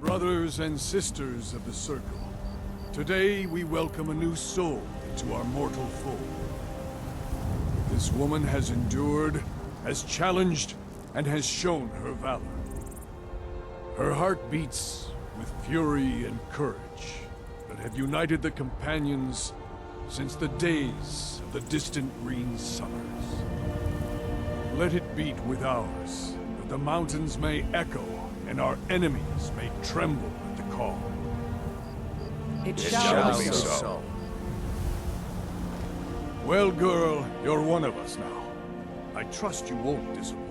Brothers and sisters of the Circle, today we welcome a new soul into our mortal fold. This woman has endured, has challenged, and has shown her valor. Her heart beats with fury and courage that have united the companions since the days of the distant green summers. Let it beat with ours, that the mountains may echo and our enemies may tremble at the call. It shall be so. Well, girl, you're one of us now. I trust you won't disappoint.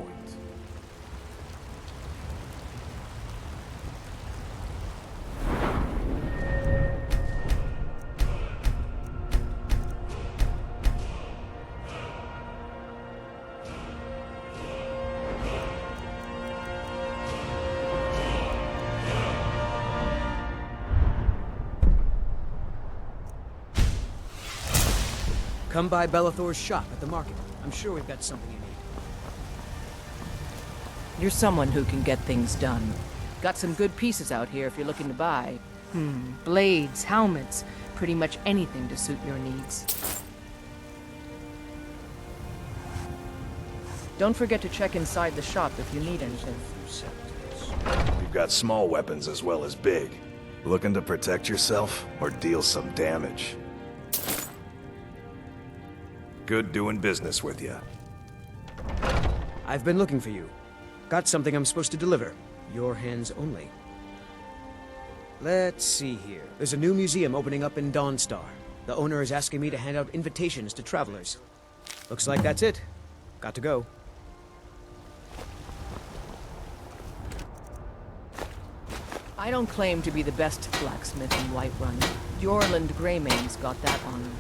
Come by Bellathor's shop at the market. I'm sure we've got something you need. You're someone who can get things done. Got some good pieces out here if you're looking to buy. Blades, helmets, pretty much anything to suit your needs. Don't forget to check inside the shop if you need anything. We've got small weapons as well as big. Looking to protect yourself or deal some damage? Good doing business with you. I've been looking for you. Got something I'm supposed to deliver. Your hands only. Let's see here. There's a new museum opening up in Dawnstar. The owner is asking me to hand out invitations to travelers. Looks like that's it. Got to go. I don't claim to be the best blacksmith in Whiterun. Jorland Greymane's got that honor.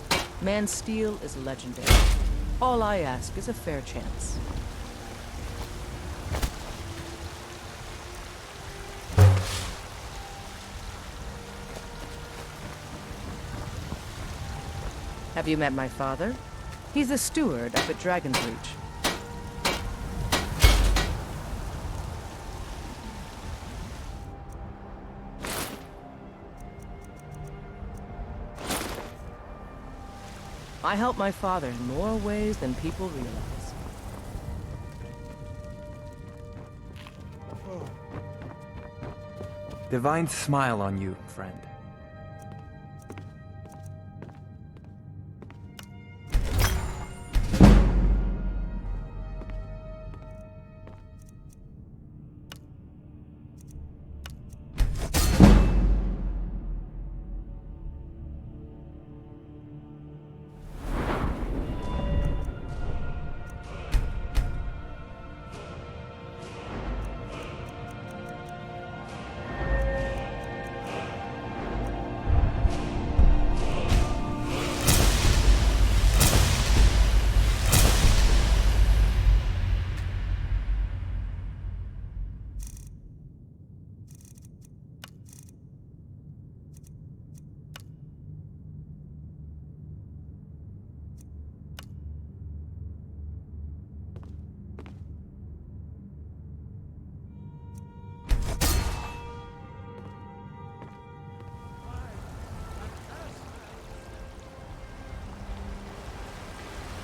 Man's steel is legendary. All I ask is a fair chance. Have you met my father? He's the steward up at Dragon's Reach. I help my father in more ways than people realize. Divine smile on you, friend.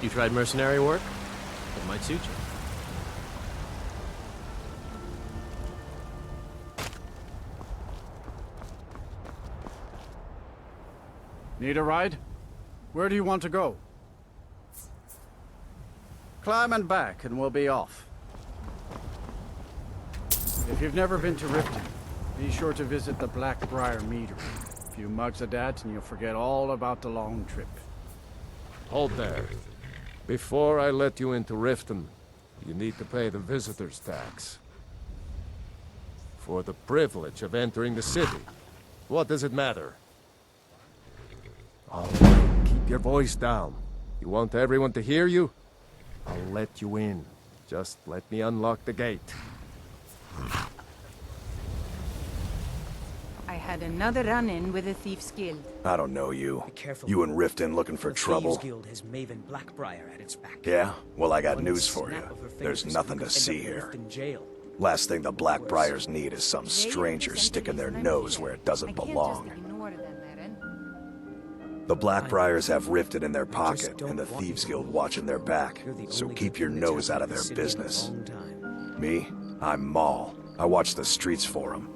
You tried mercenary work? It might suit you. Need a ride? Where do you want to go? Climb and back and we'll be off. If you've never been to Riften, be sure to visit the Black-Briar Meadery. A few mugs of that and you'll forget all about the long trip. Hold there. Before I let you into Riften, you need to pay the visitor's tax. For the privilege of entering the city. What does it matter? All right, keep your voice down. You want everyone to hear you? I'll let you in. Just let me unlock the gate. I had another run-in with the Thieves Guild. I don't know you. Be careful. You and Riften looking for The trouble? Thieves Guild has Maven Black-Briar at its back. Yeah? Well, I got One news for snap you. of her fingers There's and nothing you to could end see up here. in jail. Last thing the Black-Briars need is some stranger sticking their nose where it doesn't belong. The Black-Briars have Riften in their pocket and the Thieves Guild watching their back, so keep your nose out of their business. Me? I'm Maul. I watch the streets for them.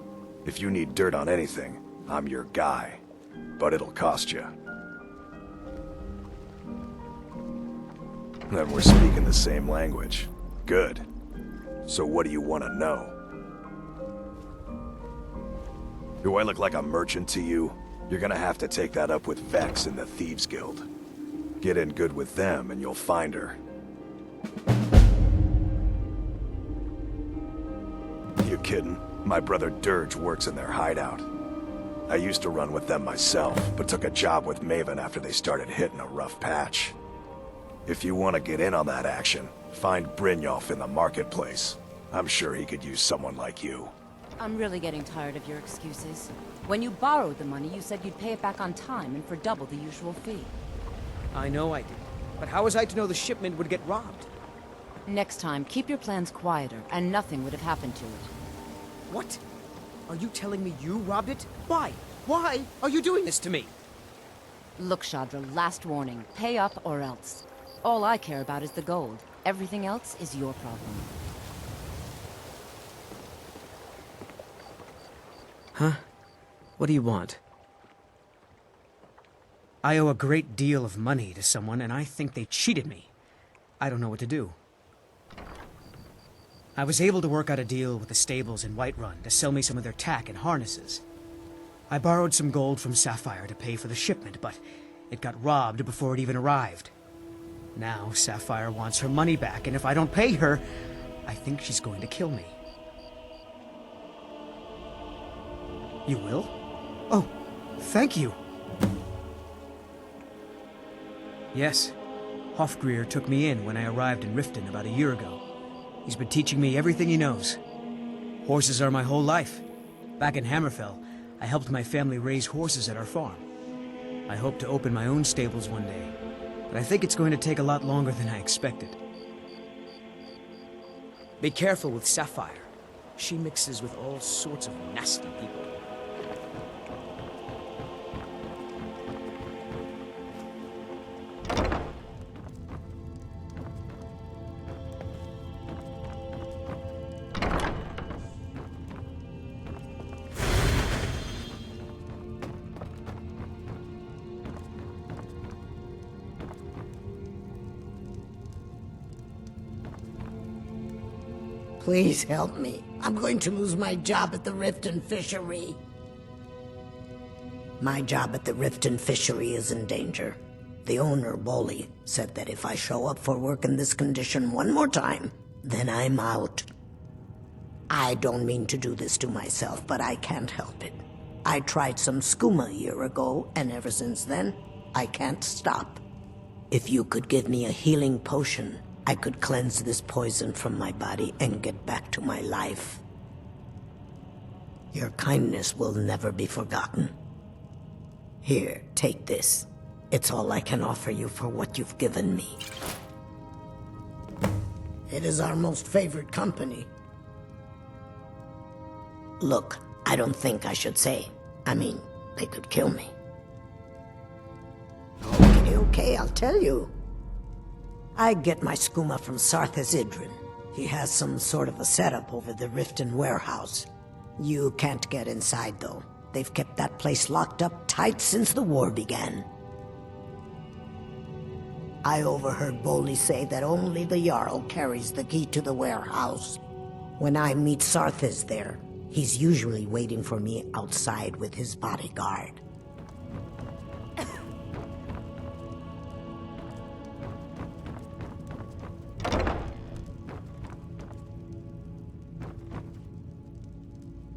If you need dirt on anything, I'm your guy. But it'll cost you. Then we're speaking the same language. Good. So what do you want to know? Do I look like a merchant to you? You're gonna have to take that up with Vex in the Thieves Guild. Get in good with them and you'll find her. You kidding? My brother Dirge works in their hideout. I used to run with them myself, but took a job with Maven after they started hitting a rough patch. If you want to get in on that action, find Brynjolf in the marketplace. I'm sure he could use someone like you. I'm really getting tired of your excuses. When you borrowed the money, you said you'd pay it back on time and for double the usual fee. I know I did. But how was I to know the shipment would get robbed? Next time, keep your plans quieter, and nothing would have happened to it. What? Are you telling me you robbed it? Why? Why are you doing this to me? Look, Shadr, last warning. Pay up or else. All I care about is the gold. Everything else is your problem. Huh? What do you want? I owe a great deal of money to someone, and I think they cheated me. I don't know what to do. I was able to work out a deal with the stables in Whiterun to sell me some of their tack and harnesses. I borrowed some gold from Sapphire to pay for the shipment, but it got robbed before it even arrived. Now Sapphire wants her money back, and if I don't pay her, I think she's going to kill me. You will? Oh, thank you. Yes, Hofgrir took me in when I arrived in Riften about a year ago. He's been teaching me everything he knows. Horses are my whole life. Back in Hammerfell, I helped my family raise horses at our farm. I hope to open my own stables one day, but I think it's going to take a lot longer than I expected. Be careful with Sapphire. She mixes with all sorts of nasty people. Please help me. I'm going to lose my job at the Riften fishery. My job at the Riften fishery is in danger. The owner, Bolly, said that if I show up for work in this condition one more time, then I'm out. I don't mean to do this to myself, but I can't help it. I tried some skooma a year ago, and ever since then, I can't stop. If you could give me a healing potion, I could cleanse this poison from my body and get back to my life. Your kindness will never be forgotten. Here, take this. It's all I can offer you for what you've given me. It is our most favored company. Look, I don't think I should say. I mean, they could kill me. Okay, I'll tell you. I get my skooma from Sarthas Idrin. He has some sort of a setup over the Riften Warehouse. You can't get inside, though. They've kept that place locked up tight since the war began. I overheard Bolly say that only the Jarl carries the key to the warehouse. When I meet Sarthas there, he's usually waiting for me outside with his bodyguard.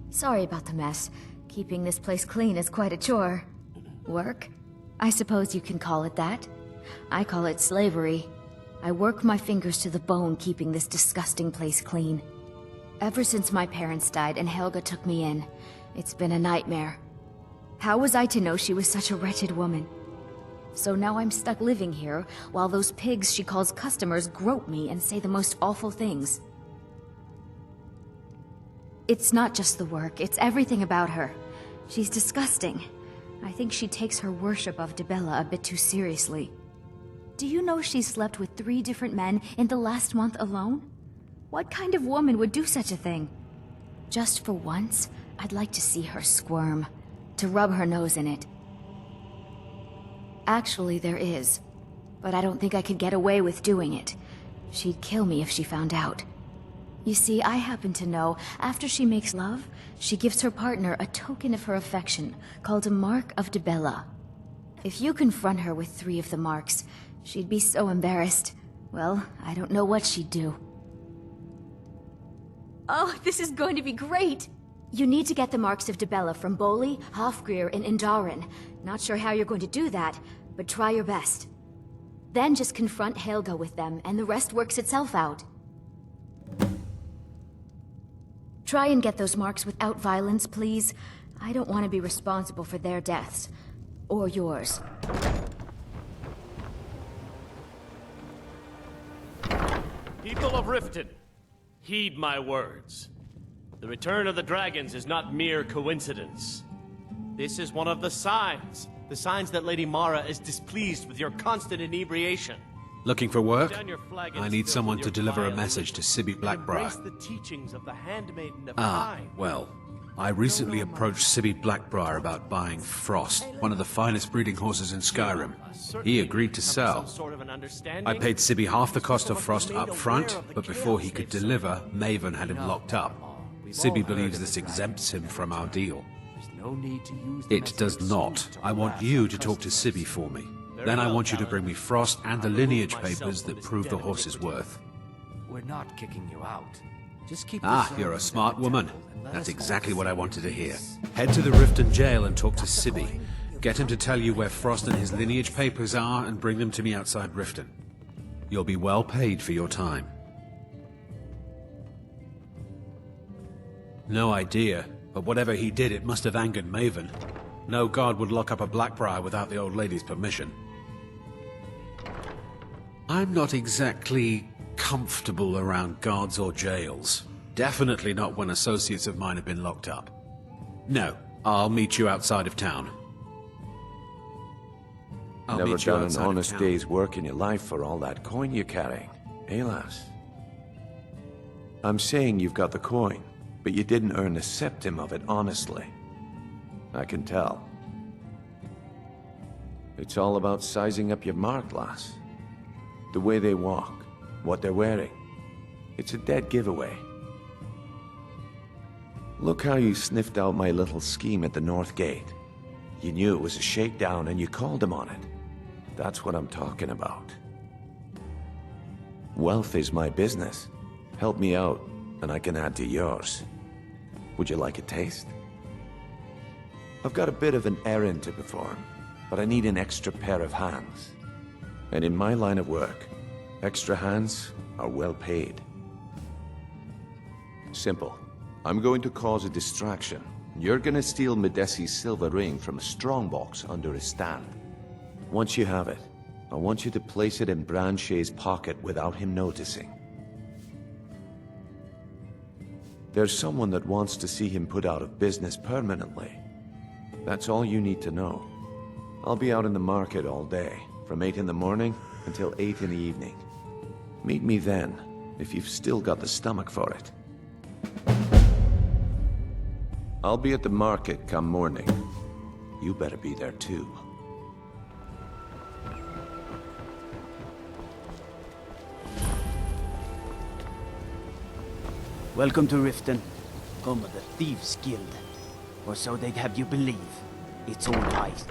Sorry about the mess. Keeping this place clean is quite a chore. Work? I suppose you can call it that. I call it slavery. I work my fingers to the bone keeping this disgusting place clean. Ever since my parents died and Haelga took me in, it's been a nightmare. How was I to know she was such a wretched woman? So now I'm stuck living here, while those pigs she calls customers grope me and say the most awful things. It's not just the work, it's everything about her. She's disgusting. I think she takes her worship of Dibella a bit too seriously. Do you know she's slept with 3 different men in the last month alone? What kind of woman would do such a thing? Just for once, I'd like to see her squirm, to rub her nose in it. Actually, there is, but I don't think I could get away with doing it. She'd kill me if she found out. You see, I happen to know, after she makes love, she gives her partner a token of her affection, called a Mark of Dibella. If you confront her with 3 of the marks, she'd be so embarrassed. Well, I don't know what she'd do. Oh, this is going to be great! You need to get the marks of Dibella from Bolli, Hofgrir, and Indaren. Not sure how you're going to do that, but try your best. Then just confront Haelga with them, and the rest works itself out. Try and get those marks without violence, please. I don't want to be responsible for their deaths. Or yours. People of Riften, heed my words. The return of the dragons is not mere coincidence. This is one of the signs that Lady Mara is displeased with your constant inebriation. Looking for work? I need someone to deliver a message to Sibbi Black-Briar. Well, I recently approached Sibbi Black-Briar about buying Frost, one of the finest breeding horses in Skyrim. He agreed to sell. I paid Sibbi half the cost of Frost up front, but before he could deliver, Maven had him locked up. Sibbi believes this exempts him from our deal. It does not. I want you to talk to Sibbi for me. Then I want you to bring me Frost and the lineage papers that prove the horse's worth. We're not kicking you out. Just keep You're a smart woman. That's exactly what I wanted to hear. Head to the Riften jail and talk to Sibbi. Get him to tell you where Frost and his lineage papers are and bring them to me outside Riften. You'll be well paid for your time. No idea, but whatever he did, it must have angered Maven. No guard would lock up a Black-Briar without the old lady's permission. I'm not exactly comfortable around guards or jails. Definitely not when associates of mine have been locked up. No, I'll meet you outside of town. Never done an honest day's work in your life for all that coin you're carrying, eh, lass? I'm saying you've got the coin, but you didn't earn a septim of it honestly. I can tell. It's all about sizing up your mark, lass. The way they walk, what they're wearing. It's a dead giveaway. Look how you sniffed out my little scheme at the North Gate. You knew it was a shakedown and you called him on it. That's what I'm talking about. Wealth is my business. Help me out, and I can add to yours. Would you like a taste? I've got a bit of an errand to perform, but I need an extra pair of hands. And in my line of work, extra hands are well paid. Simple. I'm going to cause a distraction. You're gonna steal Medesi's silver ring from a strongbox under his stand. Once you have it, I want you to place it in Branche's pocket without him noticing. There's someone that wants to see him put out of business permanently. That's all you need to know. I'll be out in the market all day, from 8 in the morning until 8 in the evening. Meet me then, if you've still got the stomach for it. I'll be at the market come morning. You better be there too. Welcome to Riften, home of the Thieves Guild. Or so they'd have you believe. It's all lies.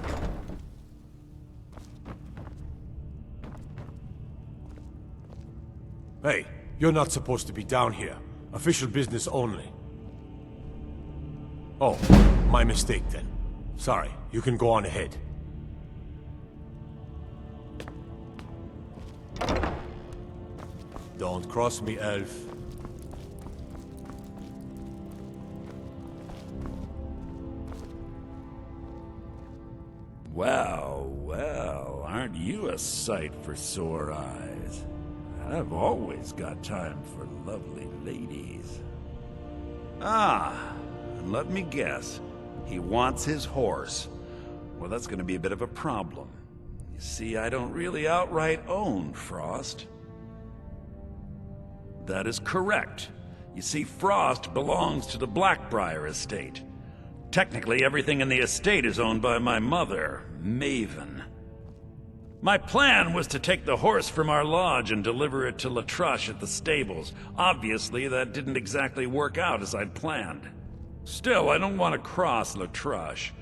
Hey, you're not supposed to be down here. Official business only. Oh, my mistake then. Sorry, you can go on ahead. Don't cross me, elf. Well, well, aren't you a sight for sore eyes? I've always got time for lovely ladies. Ah, and let me guess. He wants his horse. Well, that's gonna be a bit of a problem. You see, I don't really outright own Frost. That is correct. You see, Frost belongs to the Black-Briar estate. Technically, everything in the estate is owned by my mother, Maven. My plan was to take the horse from our lodge and deliver it to Letrush at the stables. Obviously, that didn't exactly work out as I'd planned. Still, I don't want to cross Letrush.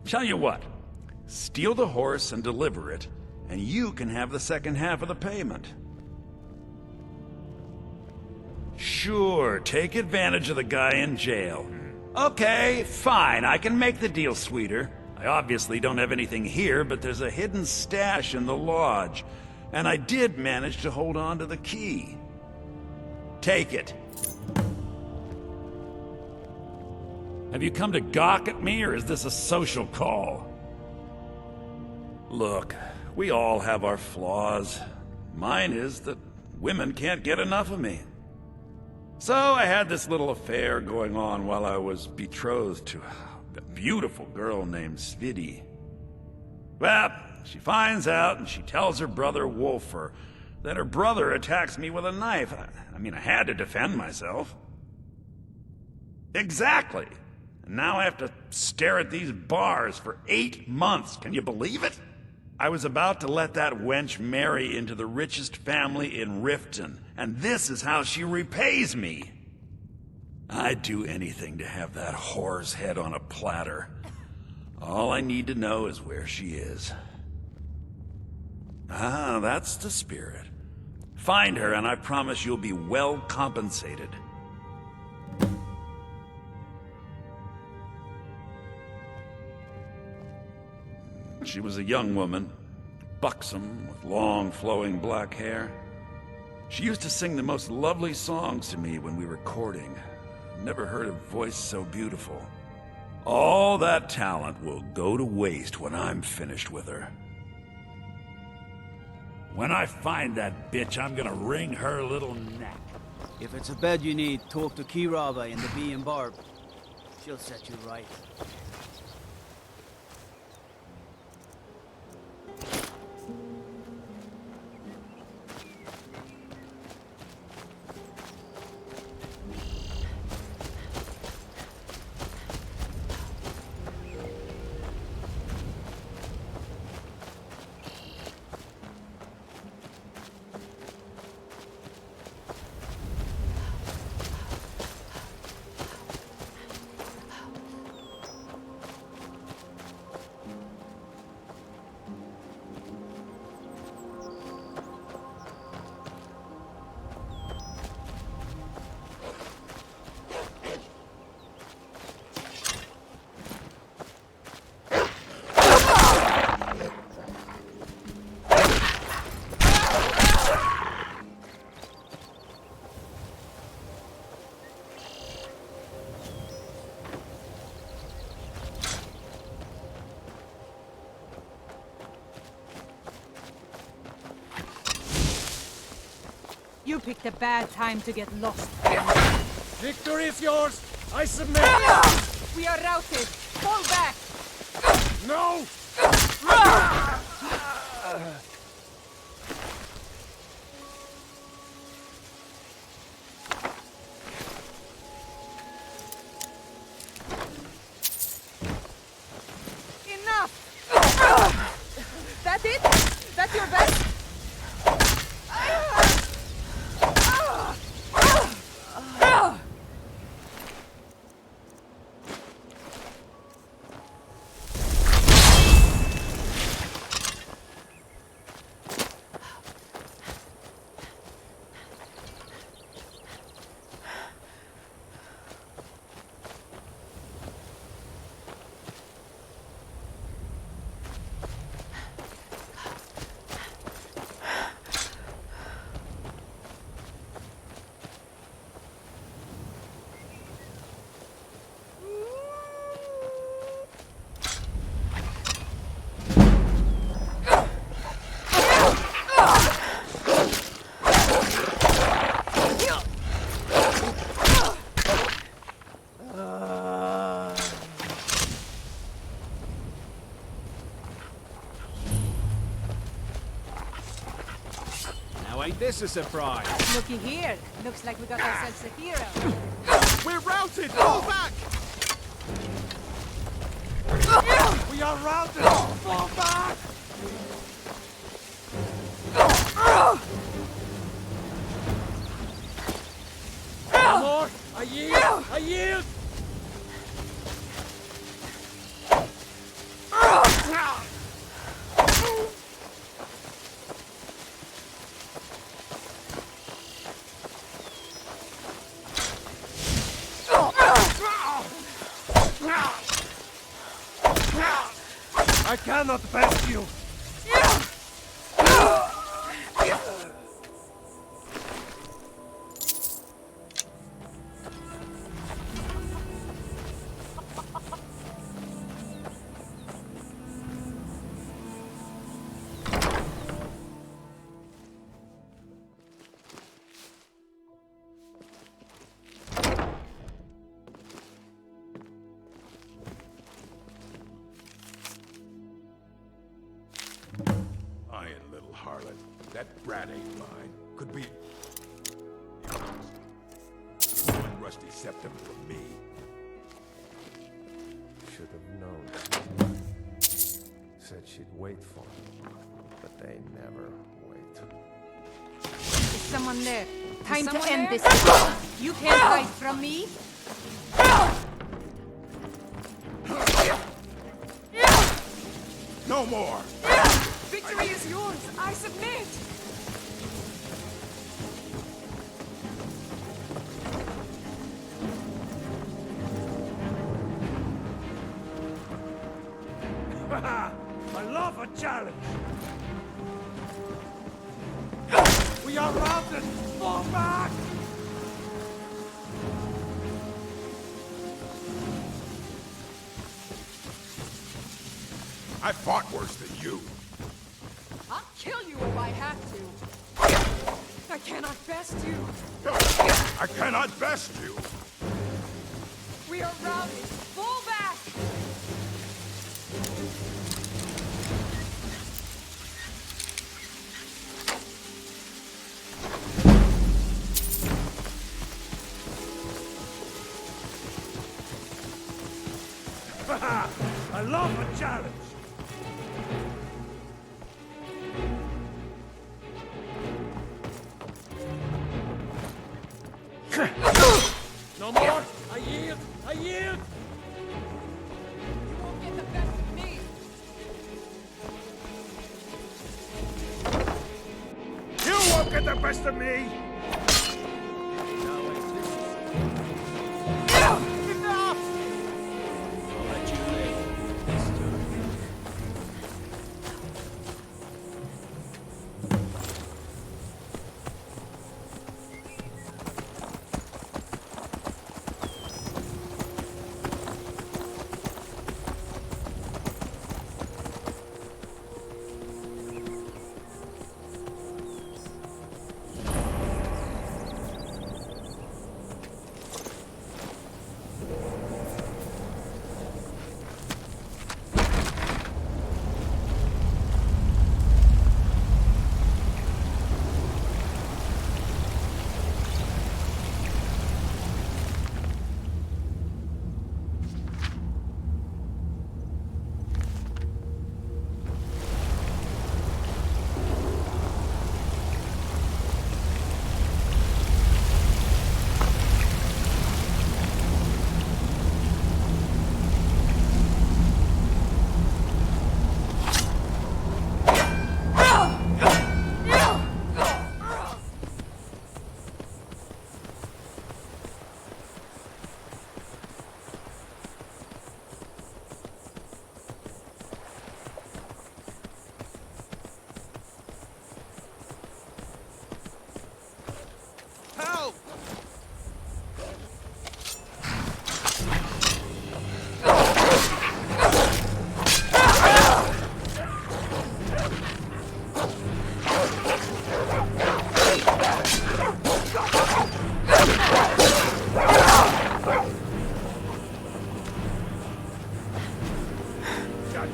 Tell you what, steal the horse and deliver it, and you can have the second half of the payment. Sure, take advantage of the guy in jail. Okay, fine, I can make the deal sweeter. I obviously don't have anything here, but there's a hidden stash in the lodge, and I did manage to hold on to the key. Take it. Have you come to gawk at me, or is this a social call? Look, we all have our flaws. Mine is that women can't get enough of me. So I had this little affair going on while I was betrothed to a beautiful girl named Sibbi. Well, she finds out and she tells her brother Wolfer that her brother attacks me with a knife. I mean, I had to defend myself. Exactly. And now I have to stare at these bars for 8 months. Can you believe it? I was about to let that wench marry into the richest family in Riften, and this is how she repays me. I'd do anything to have that whore's head on a platter. All I need to know is where she is. Ah, that's the spirit. Find her, and I promise you'll be well compensated. She was a young woman, buxom, with long, flowing black hair. She used to sing the most lovely songs to me when we were courting. Never heard a voice so beautiful. All that talent will go to waste when I'm finished with her. When I find that bitch, I'm gonna wring her little neck. If it's a bed you need, talk to Kiraba in the Bee and Barb. She'll set you right. You picked a bad time to get lost. Victory is yours! I submit! We are routed! Fall back! No! Enough! That it? That's your best? Ain't this a surprise? Looky here. Looks like we got ourselves a hero. We're routed! Fall back! We are routed! Fall back! No more! I yield! I yield! I cannot best you! That brat ain't mine. Could be... one rusty septum from me. Should have known. Said she'd wait for me, but they never wait. Is someone there? Time to end this. You can't hide from me. No more! Victory is yours. I submit. I love a challenge! We are routed! Fall back! I fought worse than you. I'll kill you if I have to. I cannot best you. I cannot best you. We are routed. Fall back! I love a challenge! No more! I yield! I yield! You won't get the best of me. You won't get the best of me! Enough! I'll let you live this time.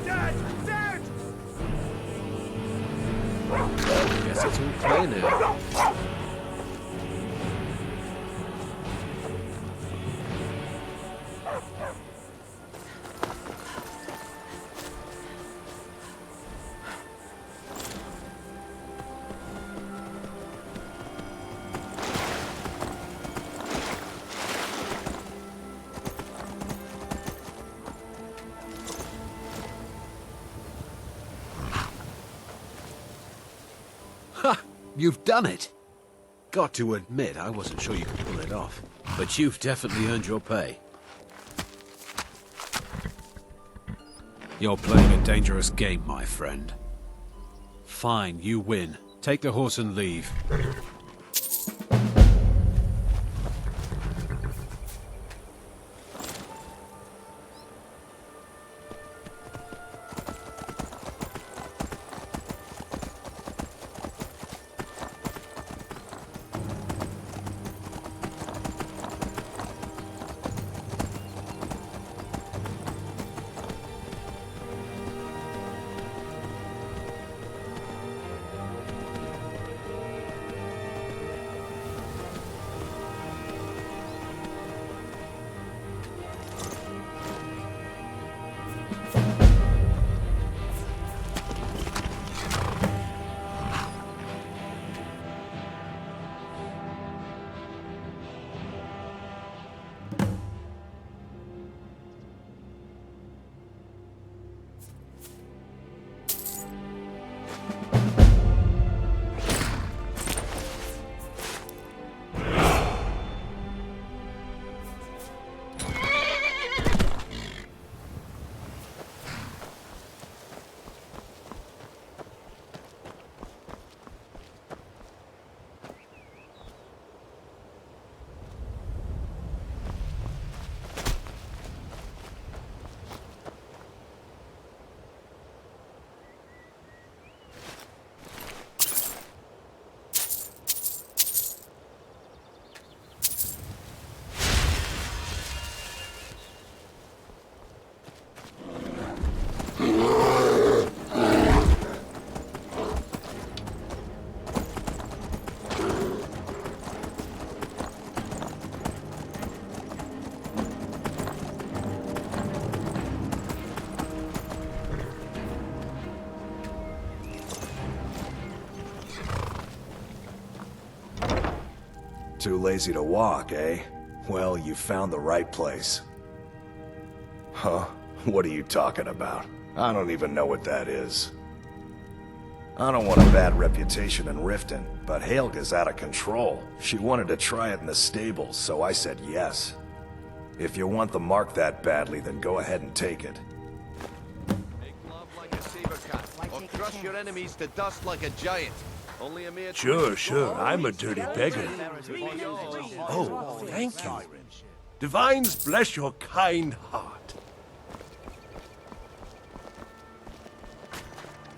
Dead! Dead! guess it's all clear now. You've done it! Got to admit, I wasn't sure you could pull it off. But you've definitely earned your pay. You're playing a dangerous game, my friend. Fine, you win. Take the horse and leave. Too lazy to walk, eh? Well, you found the right place. Huh? What are you talking about? I don't even know what that is. I don't want a bad reputation in Riften, but Haelga's out of control. She wanted to try it in the stables, so I said yes. If you want the mark that badly, then go ahead and take it. Make love like a saber cat, or crush your enemies to dust like a giant. Only a mere Sure, I'm a dirty beggar. Oh, thank you. Divines bless your kind heart.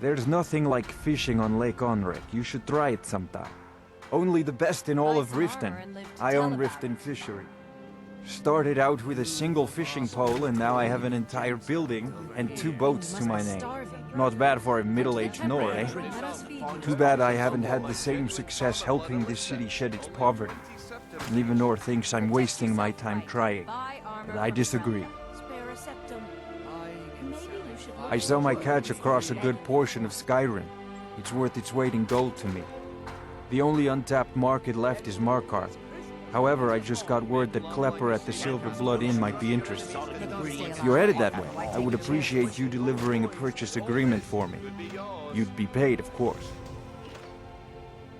There's nothing like fishing on Lake Onric. You should try it sometime. Only the best in all of Riften. I own Riften Fishery. Started out with a single fishing pole, and now I have an entire building and 2 boats to my name. Not bad for a middle-aged Nord, eh? Too bad I haven't had the same success helping this city shed its poverty. And even Nord thinks I'm wasting my time trying. But I disagree. I sell my catch across a good portion of Skyrim. It's worth its weight in gold to me. The only untapped market left is Markarth. However, I just got word that Klepper at the Silver Blood Inn might be interested. If you're headed that way, I would appreciate you delivering a purchase agreement for me. You'd be paid, of course.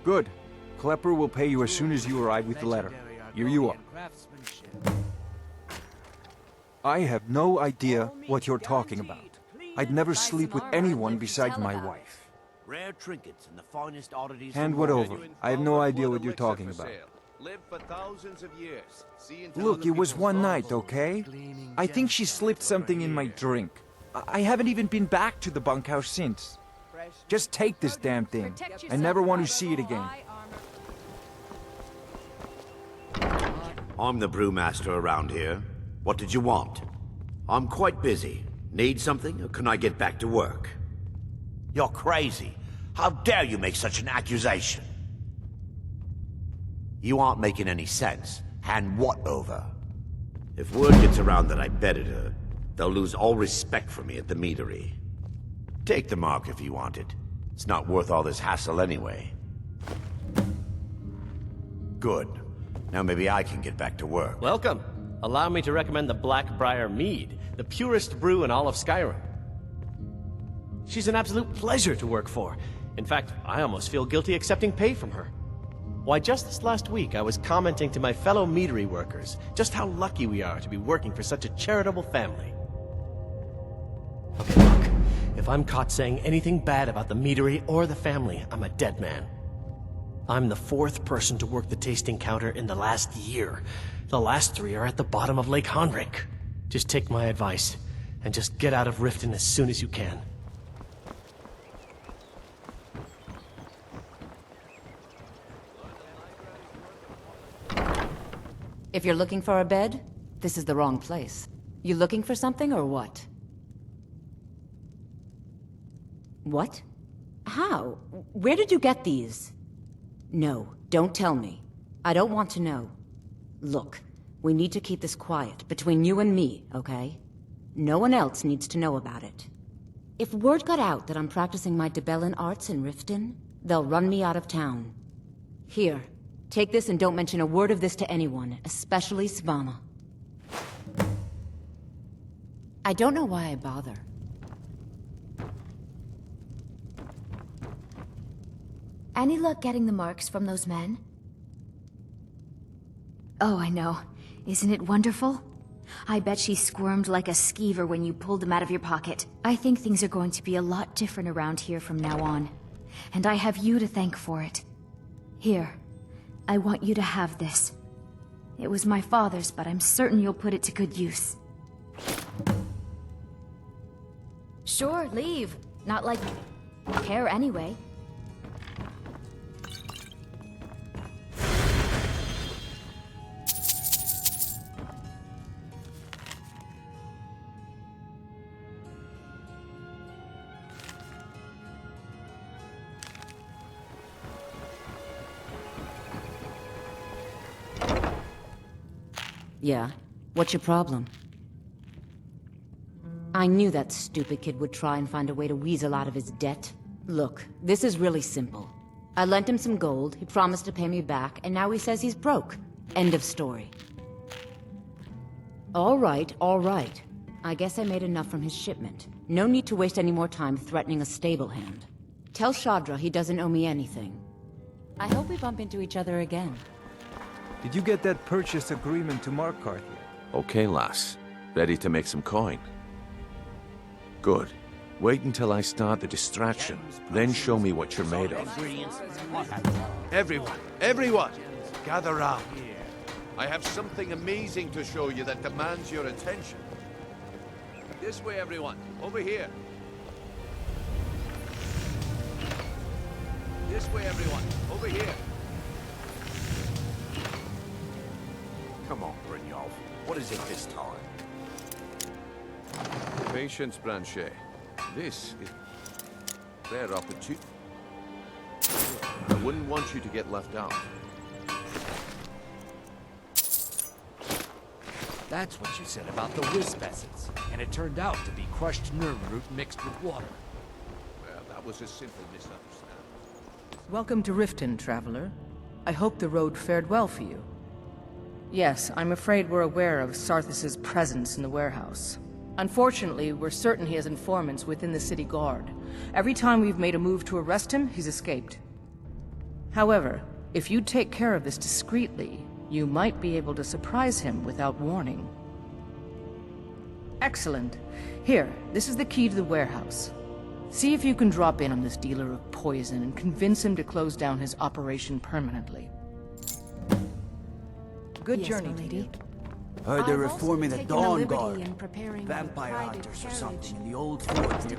Good. Klepper will pay you as soon as you arrive with the letter. Here you are. I have no idea what you're talking about. I'd never sleep with anyone besides my wife. Rare trinkets and the finest oddities. Hand what over. I have no idea what you're talking about. Live for thousands of years. Look, it was one night, okay? I think she slipped something in my drink. I haven't even been back to the bunkhouse since. Just take this damn thing. I never want to see it again. I'm the brewmaster around here. What did you want? I'm quite busy. Need something, or can I get back to work? You're crazy. How dare you make such an accusation? You aren't making any sense. Hand what over? If word gets around that I bedded her, they'll lose all respect for me at the meadery. Take the mark if you want it. It's not worth all this hassle anyway. Good. Now maybe I can get back to work. Welcome. Allow me to recommend the Black-Briar Mead, the purest brew in all of Skyrim. She's an absolute pleasure to work for. In fact, I almost feel guilty accepting pay from her. Why, just this last week, I was commenting to my fellow meadery workers just how lucky we are to be working for such a charitable family. Okay, look. If I'm caught saying anything bad about the meadery or the family, I'm a dead man. I'm the 4th person to work the tasting counter in the last year. The last 3 are at the bottom of Lake Honric. Just take my advice, and just get out of Riften as soon as you can. If you're looking for a bed, this is the wrong place. You looking for something or what? What? How? Where did you get these? No, don't tell me. I don't want to know. Look, we need to keep this quiet, between you and me, okay? No one else needs to know about it. If word got out that I'm practicing my Dibellan arts in Riften, they'll run me out of town. Here, take this and don't mention a word of this to anyone, especially Svana. I don't know why I bother. Any luck getting the marks from those men? Oh, I know. Isn't it wonderful? I bet she squirmed like a skeever when you pulled them out of your pocket. I think things are going to be a lot different around here from now on. And I have you to thank for it. Here, I want you to have this. It was my father's, but I'm certain you'll put it to good use. Sure, leave. Not like you care anyway. Yeah? What's your problem? I knew that stupid kid would try and find a way to weasel out of his debt. Look, this is really simple. I lent him some gold, he promised to pay me back, and now he says he's broke. End of story. All right. I guess I made enough from his shipment. No need to waste any more time threatening a stable hand. Tell Shadr he doesn't owe me anything. I hope we bump into each other again. Did you get that purchase agreement to Markarth yet? Okay, lass. Ready to make some coin? Good. Wait until I start the distraction, then show me what you're made of. Everyone, gather round. I have something amazing to show you that demands your attention. This way, everyone. Over here. This way, everyone. Over here. Come on, Brynjolf. What is it this time? Patience, Branche. This is their opportunity. I wouldn't want you to get left out. That's what you said about the wisp essence, and it turned out to be crushed nerve root mixed with water. Well, that was a simple misunderstanding. Welcome to Riften, traveler. I hope the road fared well for you. Yes, I'm afraid we're aware of Sarthis' presence in the warehouse. Unfortunately, we're certain he has informants within the city guard. Every time we've made a move to arrest him, he's escaped. However, if you take care of this discreetly, you might be able to surprise him without warning. Excellent. Here, this is the key to the warehouse. See if you can drop in on this dealer of poison and convince him to close down his operation permanently. Good journey, lady. Heard they're I've also reforming the taken a Dawn liberty Guard. in preparing Vampire a private hunters or carriage. something in the old fort here.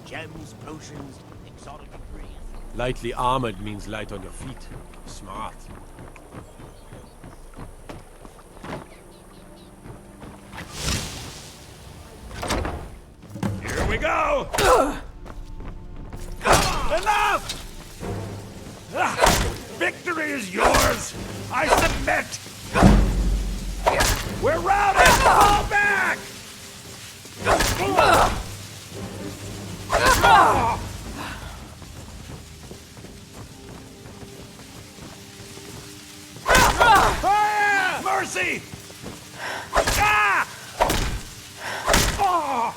Gems, potions, exotic ingredients. Lightly armored means light on your feet. Smart. Here we go! Enough! Victory is yours! I submit! We're routed! Fall back! Mercy! Ah! Oh!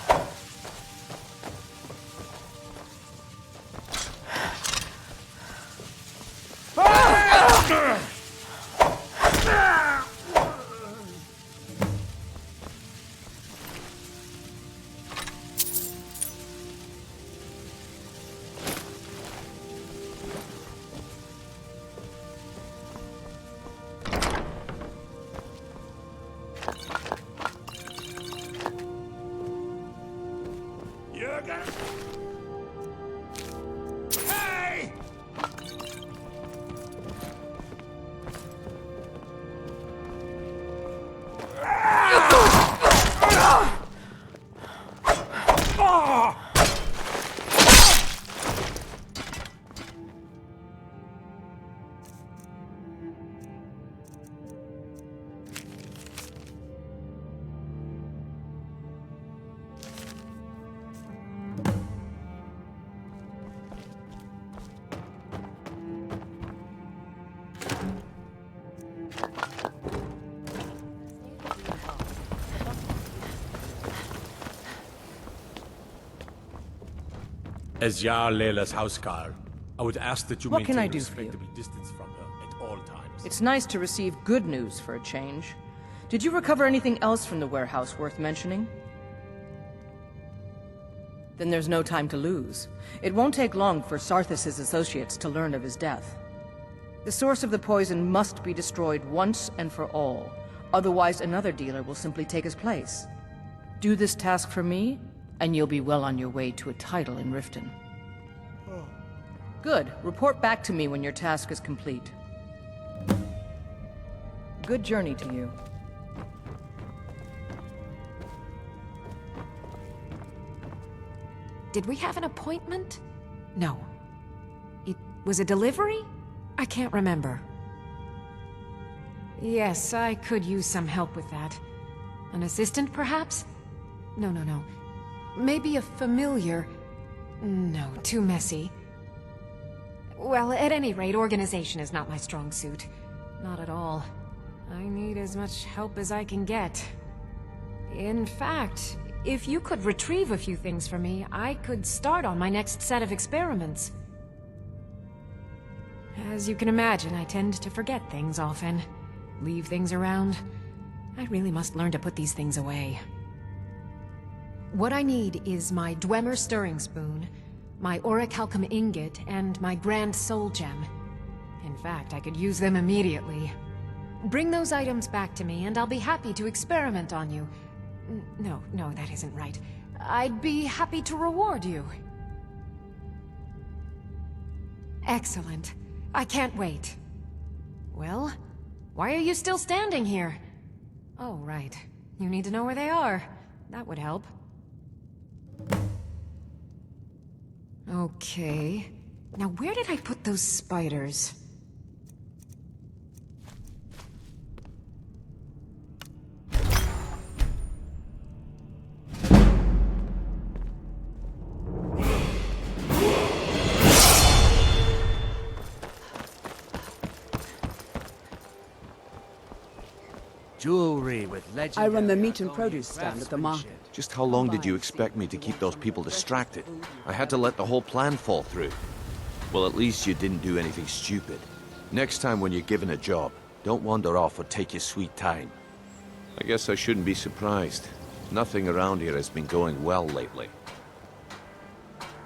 Hey! As Jarl Layla's housecarl, I would ask that you What can maintain I do for you? respectable distance from her at all times. It's nice to receive good news for a change. Did you recover anything else from the warehouse worth mentioning? Then there's no time to lose. It won't take long for Sarthis' associates to learn of his death. The source of the poison must be destroyed once and for all. Otherwise, another dealer will simply take his place. Do this task for me, and you'll be well on your way to a title in Riften. Good. Report back to me when your task is complete. Good journey to you. Did we have an appointment? No. It was a delivery? I can't remember. Yes, I could use some help with that. An assistant, perhaps? No. Maybe a familiar. No, too messy. Well, at any rate, organization is not my strong suit. Not at all. I need as much help as I can get. In fact, if you could retrieve a few things for me, I could start on my next set of experiments. As you can imagine, I tend to forget things often. Leave things around. I really must learn to put these things away. What I need is my Dwemer stirring spoon, my orichalcum ingot, and my Grand Soul Gem. In fact, I could use them immediately. Bring those items back to me, and I'll be happy to experiment on you. No, that isn't right. I'd be happy to reward you. Excellent. I can't wait. Well, why are you still standing here? Oh, right. You need to know where they are. That would help. Okay. Now where did I put those spiders? Jewelry with legend. I run the meat and produce stand at the market. Just how long did you expect me to keep those people distracted? I had to let the whole plan fall through. Well, at least you didn't do anything stupid. Next time when you're given a job, don't wander off or take your sweet time. I guess I shouldn't be surprised. Nothing around here has been going well lately.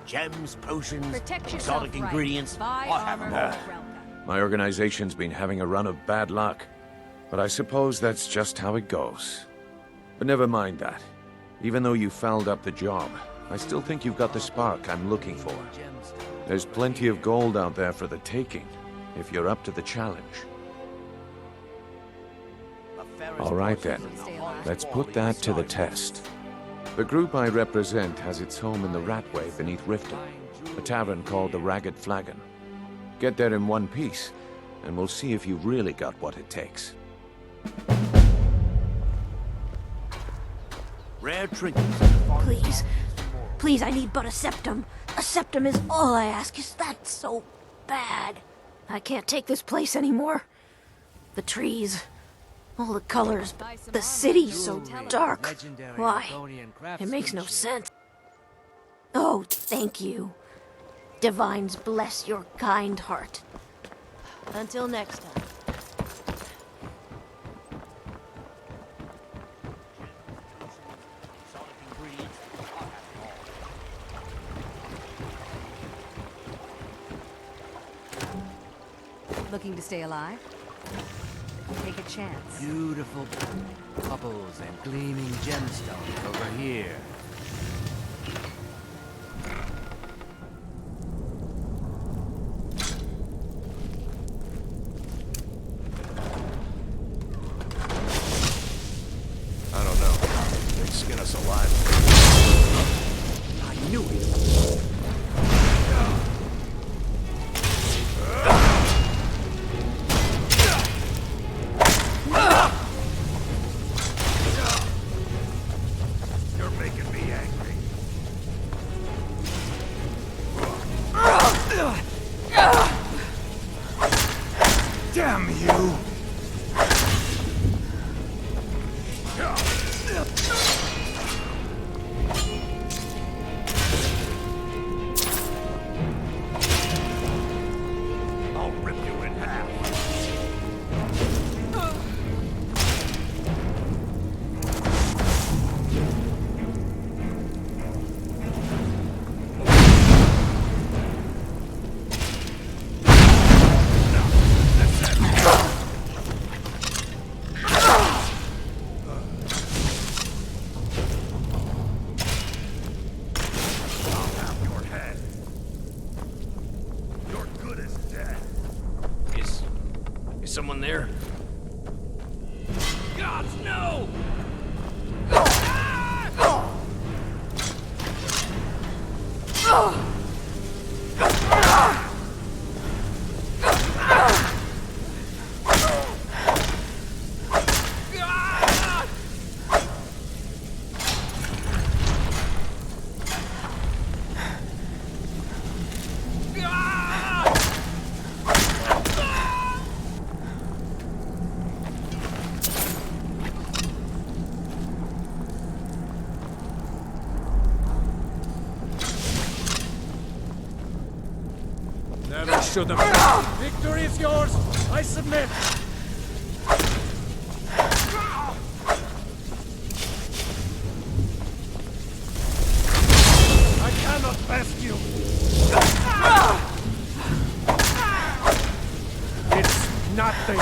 Gems, potions, Protect yourself exotic right. ingredients. Buy I'll have armor. them all. My organization's been having a run of bad luck. But I suppose that's just how it goes. But never mind that. Even though you fouled up the job, I still think you've got the spark I'm looking for. There's plenty of gold out there for the taking, if you're up to the challenge. All right then, let's put that to the test. The group I represent has its home in the Ratway beneath Riften, a tavern called the Ragged Flagon. Get there in one piece, and we'll see if you've really got what it takes. Rare trinkets. Please. Please, I need but a septum. A septum is all I ask. Is that so bad? I can't take this place anymore. The trees, all the colors, the city so dark. Why? It makes no sense. Oh, thank you. Divines bless your kind heart. Until next time. Looking to stay alive? Take a chance. Beautiful bubbles and gleaming gemstones over here. I don't know. They skin us alive. I knew it. Damn you! I'll rip you in half. Someone there? Gods, no! Never should have. Victory is yours. I submit. I cannot best you. It's nothing.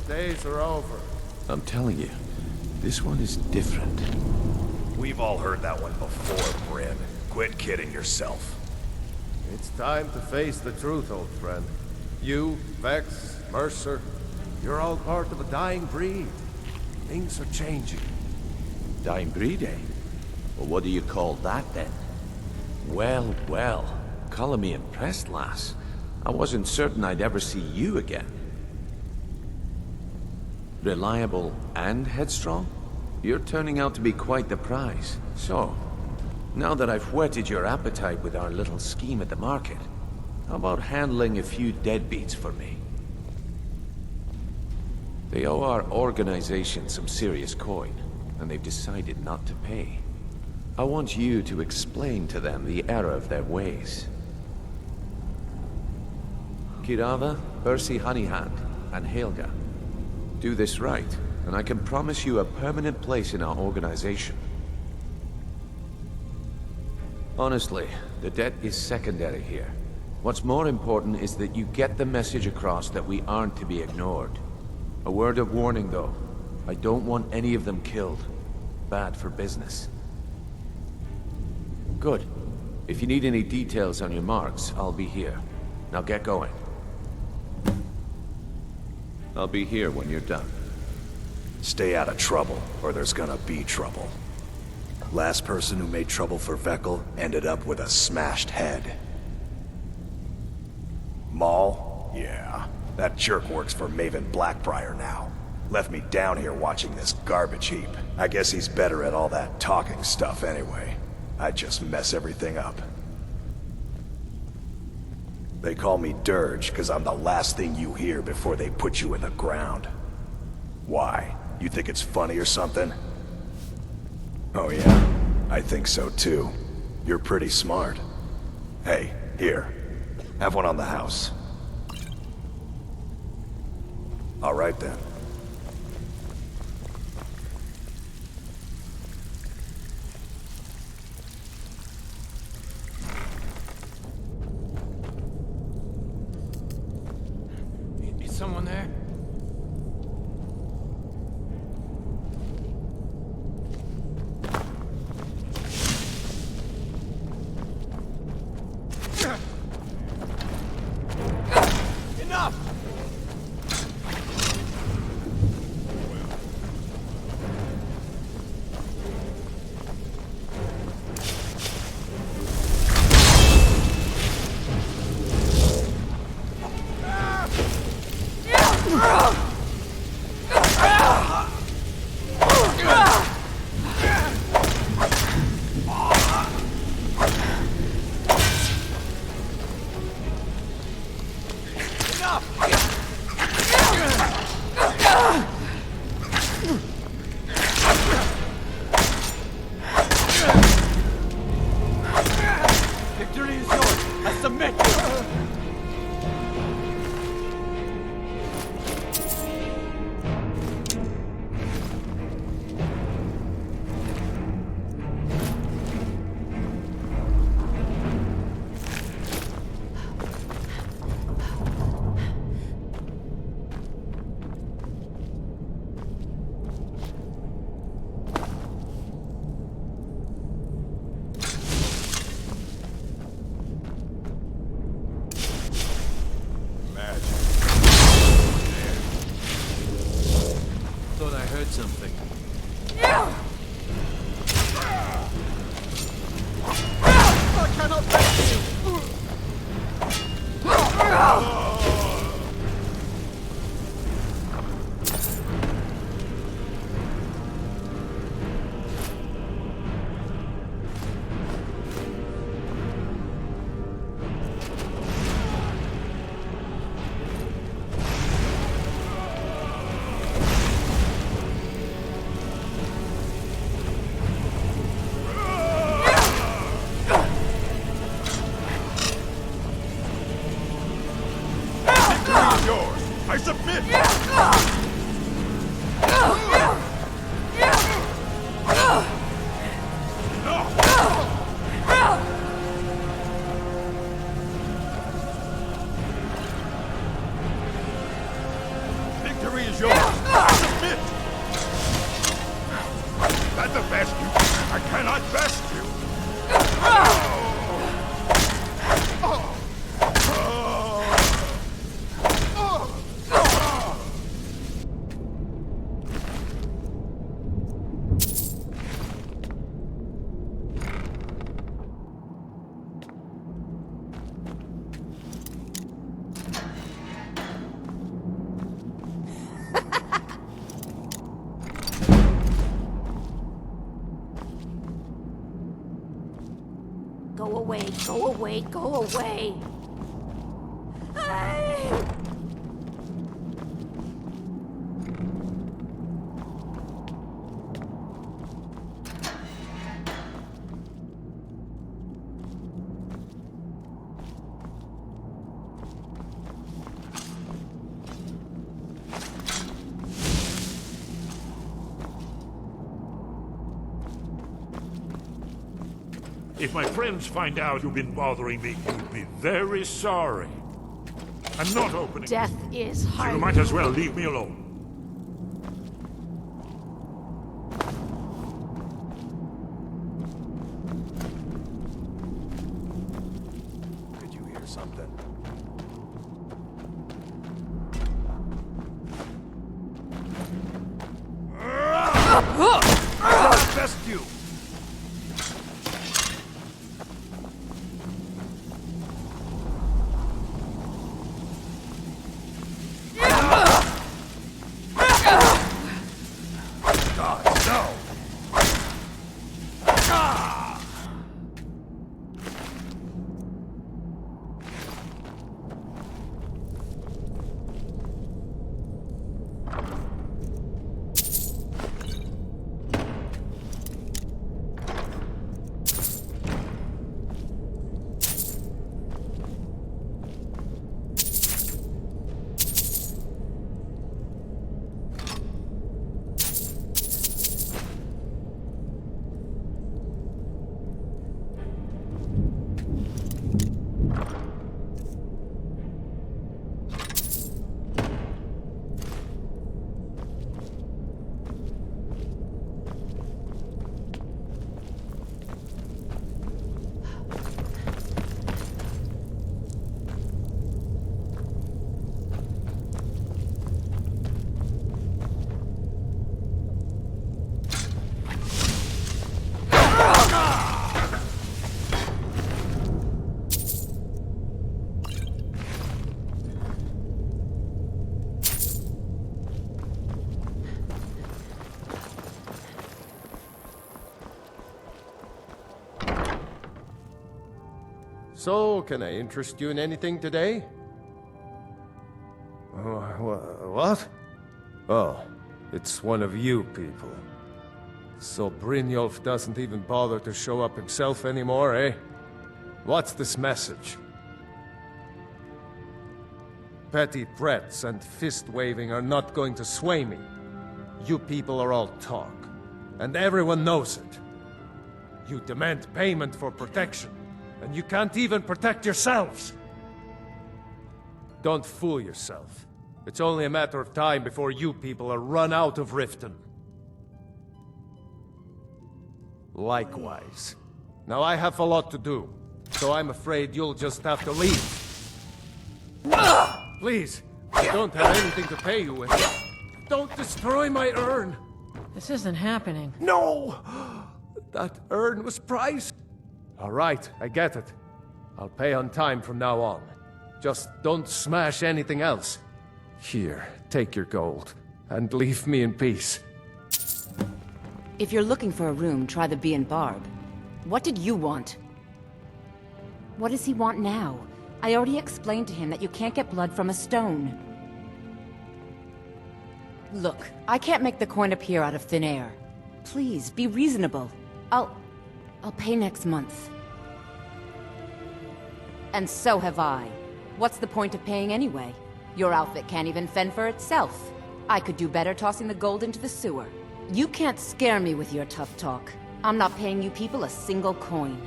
Days are over. I'm telling you, this one is different. We've all heard that one before, Bryn. Quit kidding yourself. It's time to face the truth, old friend. You, Vex, Mercer, you're all part of a dying breed. Things are changing. Dying breed, eh? Well, what do you call that, then? Well, well. Color me impressed, lass. I wasn't certain I'd ever see you again. Reliable and headstrong? You're turning out to be quite the prize. So, now that I've whetted your appetite with our little scheme at the market, how about handling a few deadbeats for me? They owe our organization some serious coin, and they've decided not to pay. I want you to explain to them the error of their ways. Kirava, Percy Honeyhand, and Haelga. Do this right, and I can promise you a permanent place in our organization. Honestly, the debt is secondary here. What's more important is that you get the message across that we aren't to be ignored. A word of warning, though. I don't want any of them killed. Bad for business. Good. If you need any details on your marks, I'll be here. Now get going. I'll be here when you're done. Stay out of trouble, or there's gonna be trouble. Last person who made trouble for Vekel ended up with a smashed head. Maul? Yeah. That jerk works for Maven Black-Briar now. Left me down here watching this garbage heap. I guess he's better at all that talking stuff anyway. I just mess everything up. They call me Dirge because I'm the last thing you hear before they put you in the ground. Why? You think it's funny or something? Oh yeah? I think so too. You're pretty smart. Hey, here. Have one on the house. All right then. Is someone there? Enough! Victory is yours! I submit! Thought I heard something. I cannot face you! I submit! Victory is yours! I submit! That's the best you can. I cannot best you! away, go away, go away! Hey! If my friends find out you've been bothering me, you'll be very sorry. I'm not opening. Death is hard. So you might as well leave me alone. Did you hear something? God best you! So, can I interest you in anything today? What? Oh, it's one of you people. So Brynjolf doesn't even bother to show up himself anymore, eh? What's this message? Petty threats and fist-waving are not going to sway me. You people are all talk, and everyone knows it. You demand payment for protection, and you can't even protect yourselves! Don't fool yourself. It's only a matter of time before you people are run out of Riften. Likewise. Now I have a lot to do, so I'm afraid you'll just have to leave. Please, I don't have anything to pay you with. Don't destroy my urn! This isn't happening. No! That urn was priced. All right, I get it. I'll pay on time from now on. Just don't smash anything else. Here, take your gold, and leave me in peace. If you're looking for a room, try the Bee and Barb. What did you want? What does he want now? I already explained to him that you can't get blood from a stone. Look, I can't make the coin appear out of thin air. Please, be reasonable. I'll pay next month. And so have I. What's the point of paying anyway? Your outfit can't even fend for itself. I could do better tossing the gold into the sewer. You can't scare me with your tough talk. I'm not paying you people a single coin.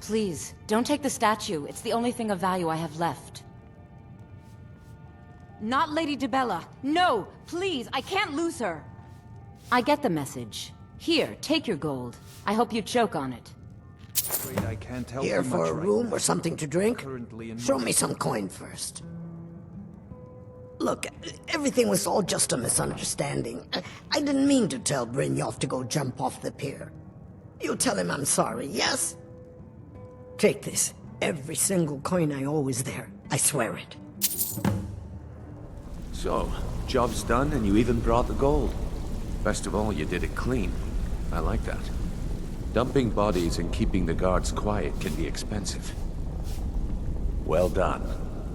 Please, don't take the statue. It's the only thing of value I have left. Not Lady Dibella. No! Please, I can't lose her! I get the message. Here, take your gold. I hope you choke on it. Afraid I can't help Here you for much a right room now. or something to drink? Currently in Show money. me some coin first. Look, everything was all just a misunderstanding. I didn't mean to tell Brynjolf to go jump off the pier. You tell him I'm sorry, yes? Take this. Every single coin I owe is there. I swear it. So, job's done and you even brought the gold. Best of all, you did it clean. I like that. Dumping bodies and keeping the guards quiet can be expensive. Well done.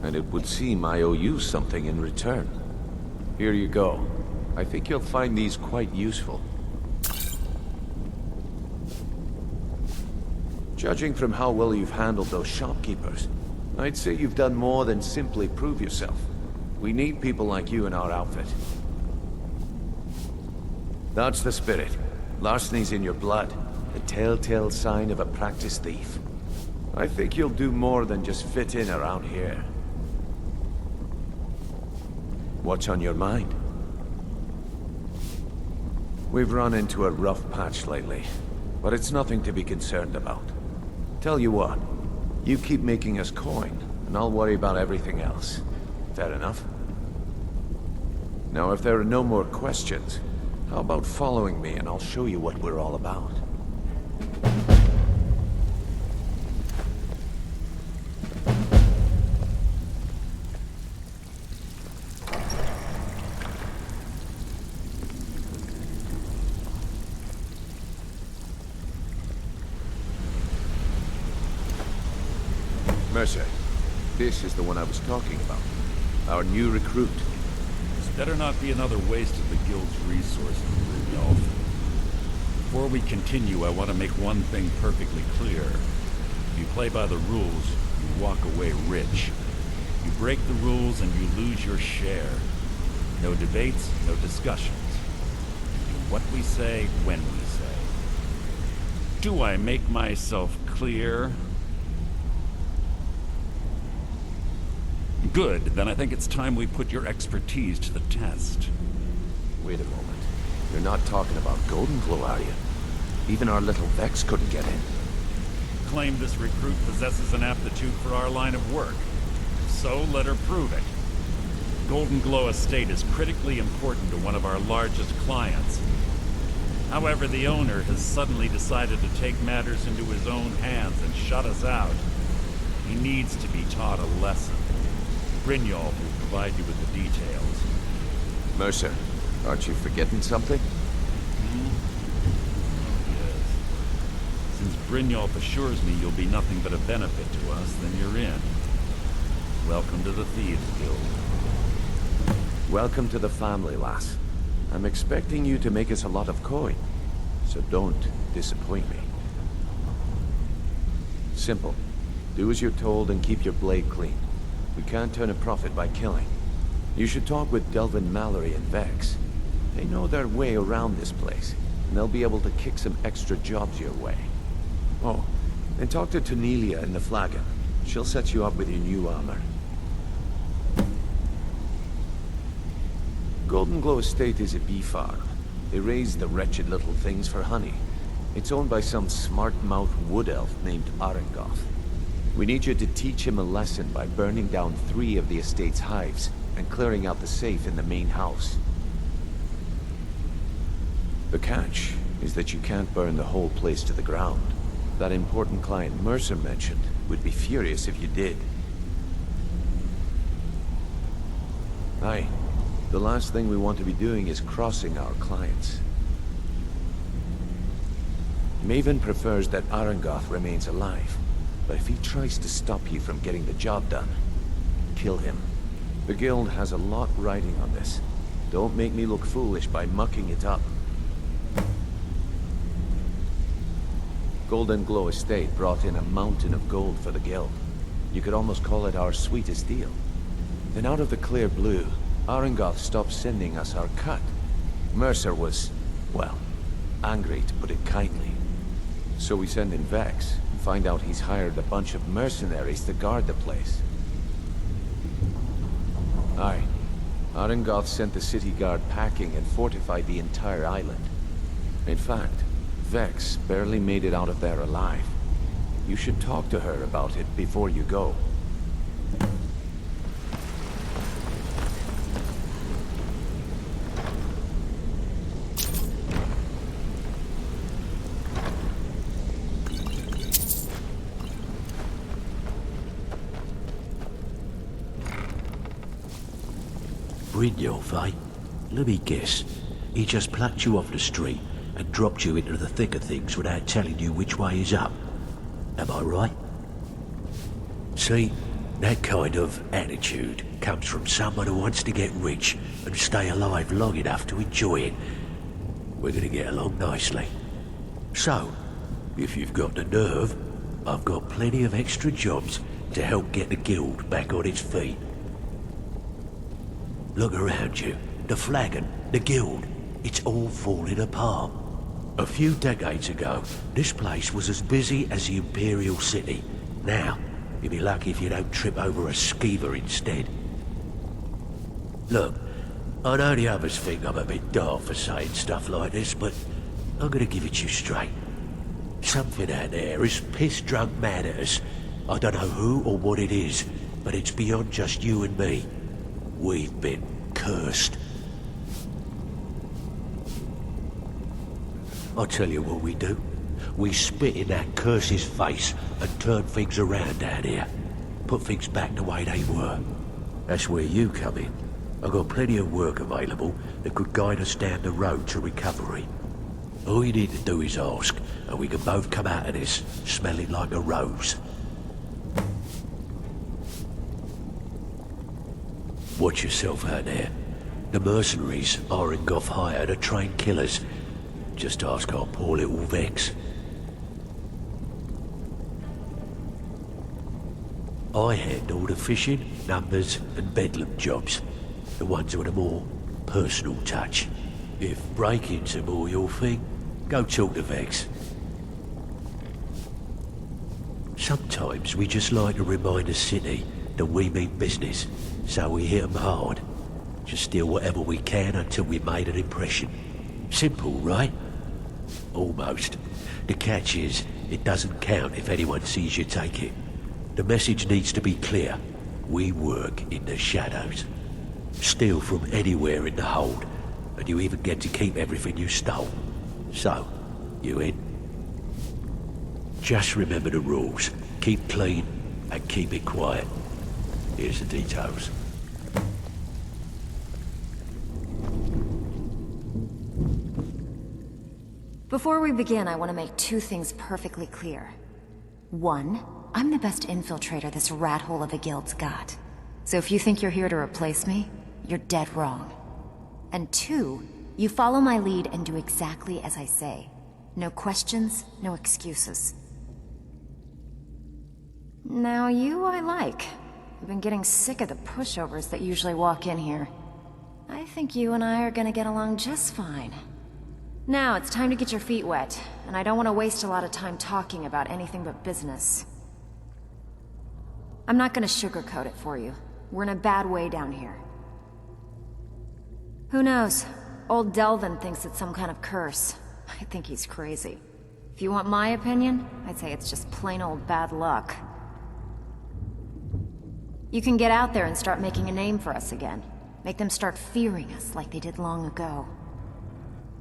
And it would seem I owe you something in return. Here you go. I think you'll find these quite useful. Judging from how well you've handled those shopkeepers, I'd say you've done more than simply prove yourself. We need people like you in our outfit. That's the spirit. Larceny's in your blood. The telltale sign of a practiced thief. I think you'll do more than just fit in around here. What's on your mind? We've run into a rough patch lately, but it's nothing to be concerned about. Tell you what, you keep making us coin, and I'll worry about everything else. Fair enough? Now, if there are no more questions, how about following me and I'll show you what we're all about? Mercer, this is the one I was talking about. Our new recruit. This better not be another waste of the Guild's resources, Brynjolf. Before we continue, I want to make one thing perfectly clear. If you play by the rules, you walk away rich. You break the rules and you lose your share. No debates, no discussions. Do what we say, when we say. Do I make myself clear? Good, then I think it's time we put your expertise to the test. Wait a moment. You're not talking about Golden Glow, are you? Even our little Vex couldn't get in. Claim this recruit possesses an aptitude for our line of work. So let her prove it. Golden Glow Estate is critically important to one of our largest clients. However, the owner has suddenly decided to take matters into his own hands and shut us out. He needs to be taught a lesson. Brynjolf will provide you with the details. Mercer, aren't you forgetting something? Yes. Since Brynjolf assures me you'll be nothing but a benefit to us, then you're in. Welcome to the Thieves Guild. Welcome to the family, lass. I'm expecting you to make us a lot of coin, so don't disappoint me. Simple. Do as you're told and keep your blade clean. We can't turn a profit by killing. You should talk with Delvin, Mallory, and Vex. They know their way around this place, and they'll be able to kick some extra jobs your way. Oh, and talk to Tonilia in the Flagon. She'll set you up with your new armor. Golden Glow Estate is a bee farm. They raise the wretched little things for honey. It's owned by some smart-mouthed wood elf named Arengoth. We need you to teach him a lesson by burning down 3 of the estate's hives and clearing out the safe in the main house. The catch is that you can't burn the whole place to the ground. That important client Mercer mentioned would be furious if you did. Aye. The last thing we want to be doing is crossing our clients. Maven prefers that Arengoth remains alive. But if he tries to stop you from getting the job done, kill him. The Guild has a lot riding on this. Don't make me look foolish by mucking it up. Golden Glow Estate brought in a mountain of gold for the Guild. You could almost call it our sweetest deal. Then out of the clear blue, Arengoth stopped sending us our cut. Mercer was, well, angry to put it kindly. So we send in Vex. Find out he's hired a bunch of mercenaries to guard the place. Aye. Arengoth sent the city guard packing and fortified the entire island. In fact, Vex barely made it out of there alive. You should talk to her about it before you go. Brynjolf, eh? Let me guess. He just plucked you off the street and dropped you into the thick of things without telling you which way is up. Am I right? See, that kind of attitude comes from someone who wants to get rich and stay alive long enough to enjoy it. We're gonna get along nicely. So, if you've got the nerve, I've got plenty of extra jobs to help get the guild back on its feet. Look around you. The flagon, the guild, it's all falling apart. A few decades ago, this place was as busy as the Imperial City. Now, you'll be lucky if you don't trip over a skeever instead. Look, I know the others think I'm a bit daft for saying stuff like this, but I'm gonna give it to you straight. Something out there is piss-drunk mad at us. I don't know who or what it is, but it's beyond just you and me. We've been cursed. I'll tell you what we do. We spit in that curse's face and turn things around down here. Put things back the way they were. That's where you come in. I've got plenty of work available that could guide us down the road to recovery. All you need to do is ask, and we can both come out of this smelling like a rose. Watch yourself out there. The mercenaries aren't got hired to train killers. Just ask our poor little Vex. I handle the fishing, numbers, and bedlam jobs. The ones with a more personal touch. If break-ins are more your thing, go talk to Vex. Sometimes we just like to remind the city that we mean business, so we hit 'em hard. Just steal whatever we can until we made an impression. Simple, right? Almost. The catch is, it doesn't count if anyone sees you take it. The message needs to be clear. We work in the shadows. Steal from anywhere in the hold, and you even get to keep everything you stole. So, you in? Just remember the rules. Keep clean and keep it quiet. Here's the details. Before we begin, I want to make two things perfectly clear. One, I'm the best infiltrator this rat hole of a guild's got. So if you think you're here to replace me, you're dead wrong. And two, you follow my lead and do exactly as I say. No questions, no excuses. Now you I like. I've been getting sick of the pushovers that usually walk in here. I think you and I are gonna get along just fine. Now it's time to get your feet wet, and I don't want to waste a lot of time talking about anything but business. I'm not gonna sugarcoat it for you. We're in a bad way down here. Who knows? Old Delvin thinks it's some kind of curse. I think he's crazy. If you want my opinion, I'd say it's just plain old bad luck. You can get out there and start making a name for us again. Make them start fearing us like they did long ago.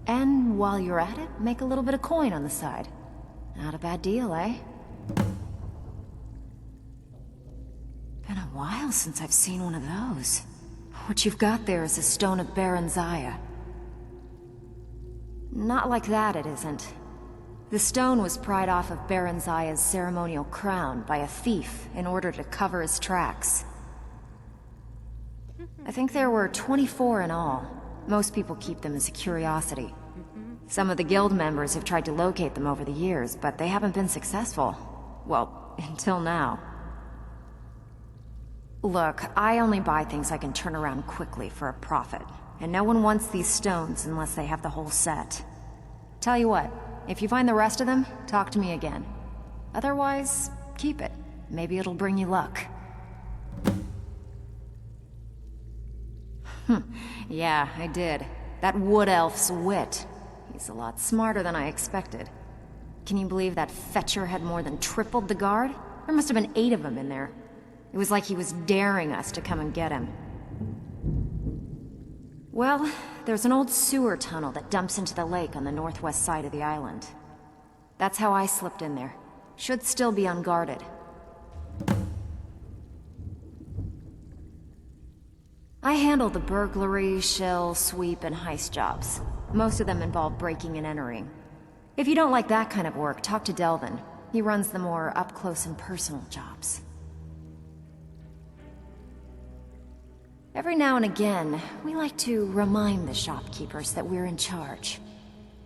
And while you're at it, make a little bit of coin on the side. Not a bad deal, eh? Been a while since I've seen one of those. What you've got there is a stone of Barenziah. Not like that, it isn't. The stone was pried off of Barenziah's ceremonial crown by a thief in order to cover his tracks. I think there were 24 in all. Most people keep them as a curiosity. Some of the guild members have tried to locate them over the years, but they haven't been successful. Well, until now. Look, I only buy things I can turn around quickly for a profit, and no one wants these stones unless they have the whole set. Tell you what, if you find the rest of them, talk to me again. Otherwise, keep it. Maybe it'll bring you luck. Yeah, I did. That wood elf's wit. He's a lot smarter than I expected. Can you believe that fetcher had more than tripled the guard? There must have been 8 of them in there. It was like he was daring us to come and get him. Well, there's an old sewer tunnel that dumps into the lake on the northwest side of the island. That's how I slipped in there. Should still be unguarded. I handle the burglary, shell, sweep, and heist jobs. Most of them involve breaking and entering. If you don't like that kind of work, talk to Delvin. He runs the more up-close and personal jobs. Every now and again, we like to remind the shopkeepers that we're in charge.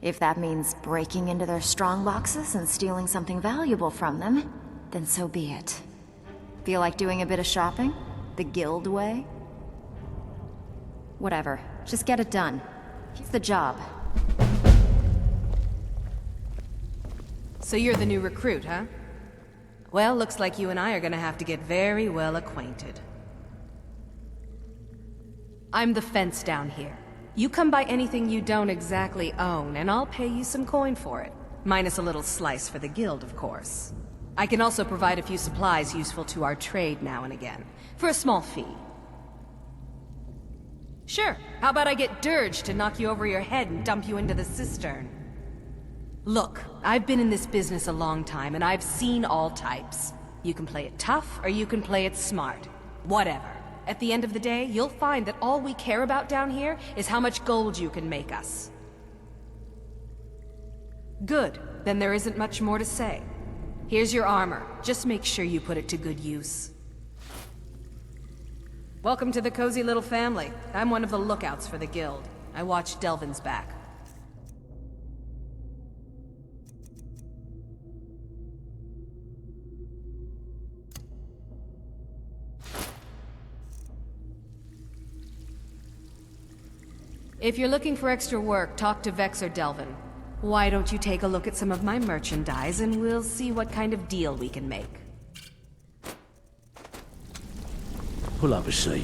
If that means breaking into their strong boxes and stealing something valuable from them, then so be it. Feel like doing a bit of shopping? The guild way? Whatever. Just get it done. Keep the job. So you're the new recruit, huh? Well, looks like you and I are gonna have to get very well acquainted. I'm the fence down here. You come by anything you don't exactly own, and I'll pay you some coin for it. Minus a little slice for the guild, of course. I can also provide a few supplies useful to our trade now and again, for a small fee. Sure, how about I get Dirge to knock you over your head and dump you into the cistern? Look, I've been in this business a long time, and I've seen all types. You can play it tough, or you can play it smart. Whatever. At the end of the day, you'll find that all we care about down here is how much gold you can make us. Good, then there isn't much more to say. Here's your armor. Just make sure you put it to good use. Welcome to the cozy little family. I'm one of the lookouts for the guild. I watch Delvin's back. If you're looking for extra work, talk to Vex or Delvin. Why don't you take a look at some of my merchandise and we'll see what kind of deal we can make. Pull up a seat.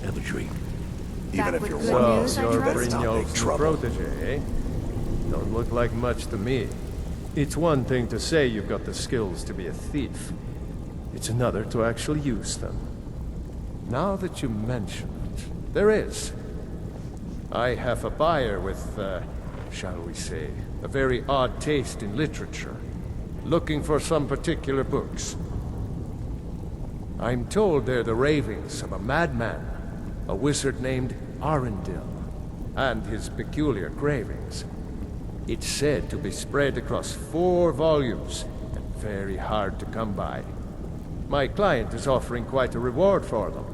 Have a drink. Even if you're one So, of those, you're you better not make Brynjolf's trouble. protege, eh? Don't look like much to me. It's one thing to say you've got the skills to be a thief. It's another to actually use them. Now that you mention it, there is. I have a buyer with, shall we say, a very odd taste in literature, looking for some particular books. I'm told they're the ravings of a madman, a wizard named Arundel, and his peculiar cravings. It's said to be spread across 4 volumes, and very hard to come by. My client is offering quite a reward for them,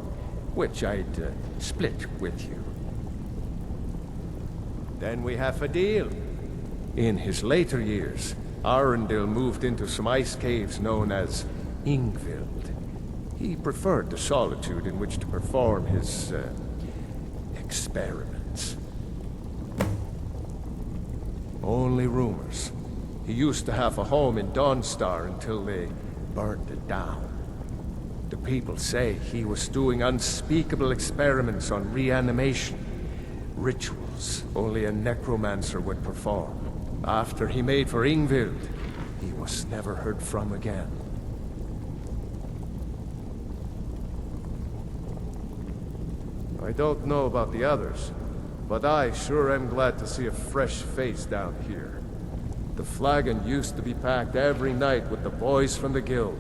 which I'd split with you. Then we have a deal. In his later years, Arundel moved into some ice caves known as Ingvild. He preferred the solitude in which to perform his, experiments. Only rumors. He used to have a home in Dawnstar until they burned it down. The people say he was doing unspeakable experiments on reanimation. Rituals only a necromancer would perform. After he made for Ingvild, he was never heard from again. I don't know about the others, but I sure am glad to see a fresh face down here. The flagon used to be packed every night with the boys from the guild.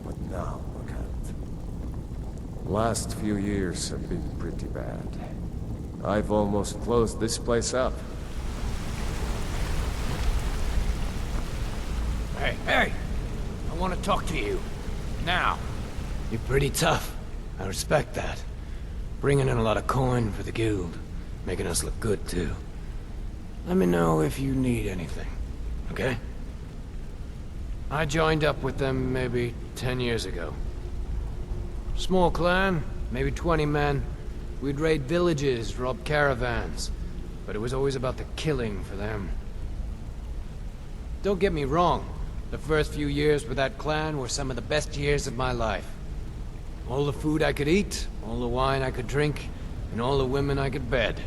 But now, look at it. Last few years have been pretty bad. I've almost closed this place up. Hey! I want to talk to you. Now. You're pretty tough. I respect that. Bringing in a lot of coin for the guild. Making us look good, too. Let me know if you need anything, okay? I joined up with them maybe 10 years ago. Small clan, maybe 20 men. We'd raid villages, rob caravans, but it was always about the killing for them. Don't get me wrong, the first few years with that clan were some of the best years of my life. All the food I could eat, all the wine I could drink, and all the women I could bed.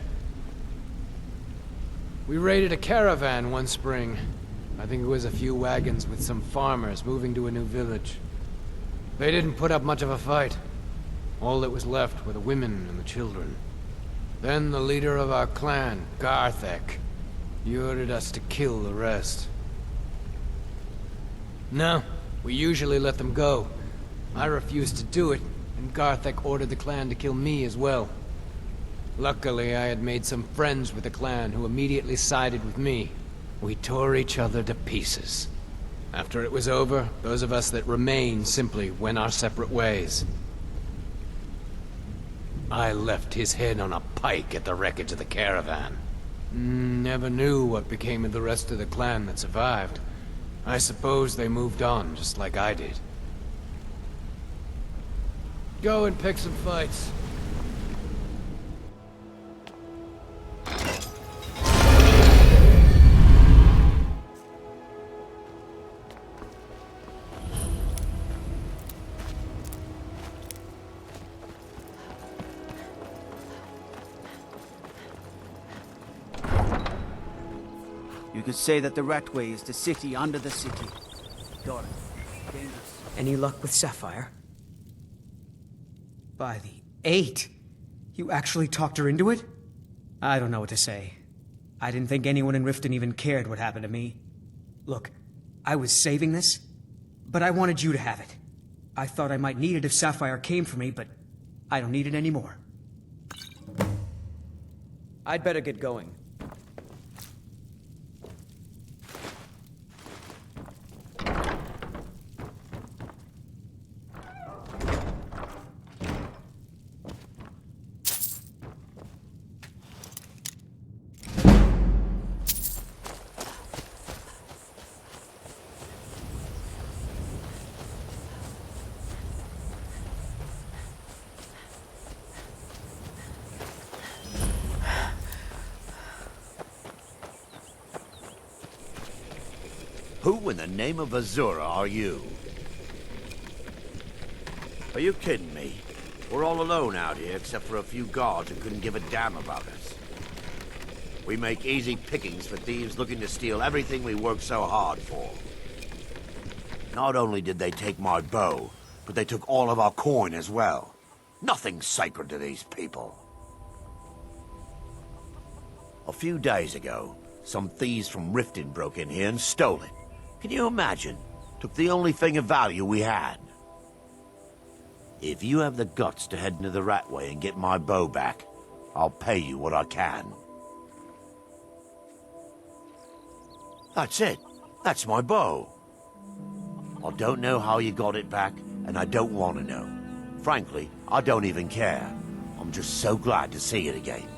We raided a caravan one spring. I think it was a few wagons with some farmers moving to a new village. They didn't put up much of a fight. All that was left were the women and the children. Then the leader of our clan, Garthek, he ordered us to kill the rest. No, we usually let them go. I refused to do it, and Garthek ordered the clan to kill me as well. Luckily, I had made some friends with the clan who immediately sided with me. We tore each other to pieces. After it was over, those of us that remained simply went our separate ways. I left his head on a pike at the wreckage of the caravan. Never knew what became of the rest of the clan that survived. I suppose they moved on, just like I did. Go and pick some fights. You could say that the Ratway is the city under the city. Got it. Dangerous. Any luck with Sapphire? By the 8! You actually talked her into it? I don't know what to say. I didn't think anyone in Riften even cared what happened to me. Look, I was saving this, but I wanted you to have it. I thought I might need it if Sapphire came for me, but I don't need it anymore. I'd better get going. Who in the name of Azura are you? Are you kidding me? We're all alone out here except for a few guards who couldn't give a damn about us. We make easy pickings for thieves looking to steal everything we work so hard for. Not only did they take my bow, but they took all of our coin as well. Nothing's sacred to these people. A few days ago, some thieves from Riften broke in here and stole it. Can you imagine? Took the only thing of value we had. If you have the guts to head into the Ratway and get my bow back, I'll pay you what I can. That's it. That's my bow. I don't know how you got it back, and I don't want to know. Frankly, I don't even care. I'm just so glad to see it again.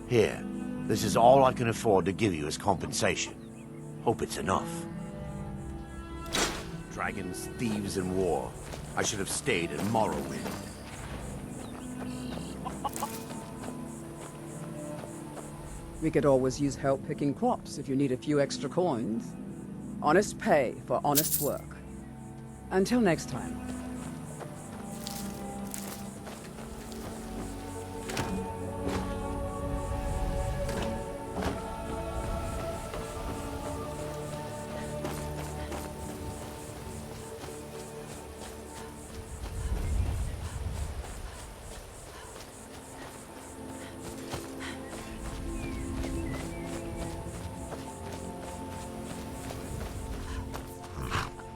Here, this is all I can afford to give you as compensation. Hope it's enough. Dragons, thieves, and war. I should have stayed in Morrowind. We could always use help picking crops if you need a few extra coins. Honest pay for honest work. Until next time.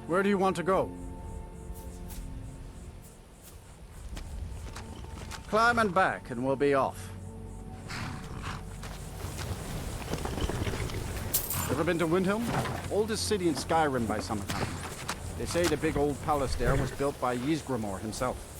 Where do you want to go? Climb and back, and we'll be off. Ever been to Windhelm? Oldest city in Skyrim by some account. They say the big old palace there was built by Ysgramor himself.